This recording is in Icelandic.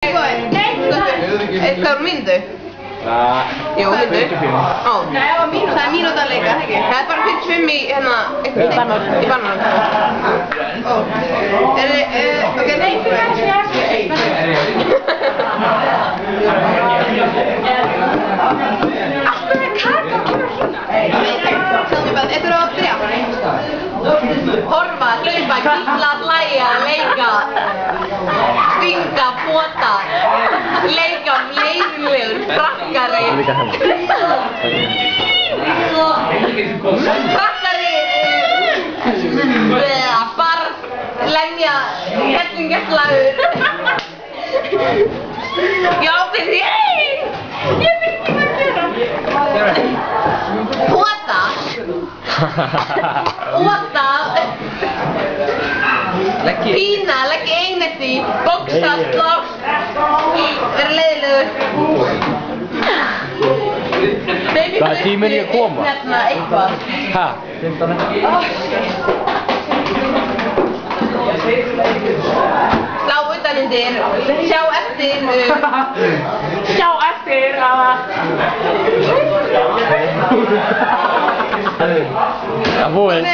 Eitthvað úr mínútu? Jú, mínútu. Ó, það er mínúta að leika, ekki? Það er bara 45 í hérna... Í bannan. Ó. Ok, leikur það Alltaf er Kata að koma svona. Sjáðu bara, þetta er að byrja. Horfa, hlaupa, kýtla, hlæja, leika. Stinga, pota. Leika, leiðinlegur, frakkari. Frakkari. Barð, lemja, kettingaslagur. Já, fyrir ég veit ekki hvað að gera. Pota. Pota. Pína, leggja einelti, bóksa, slást, vera leiðilegur. Hvað er tíminn í að koma? Hérna, eitthvað. Hæ? 15. Slá utanundir, sjá eftir... Sjá eftir að... Það búinn.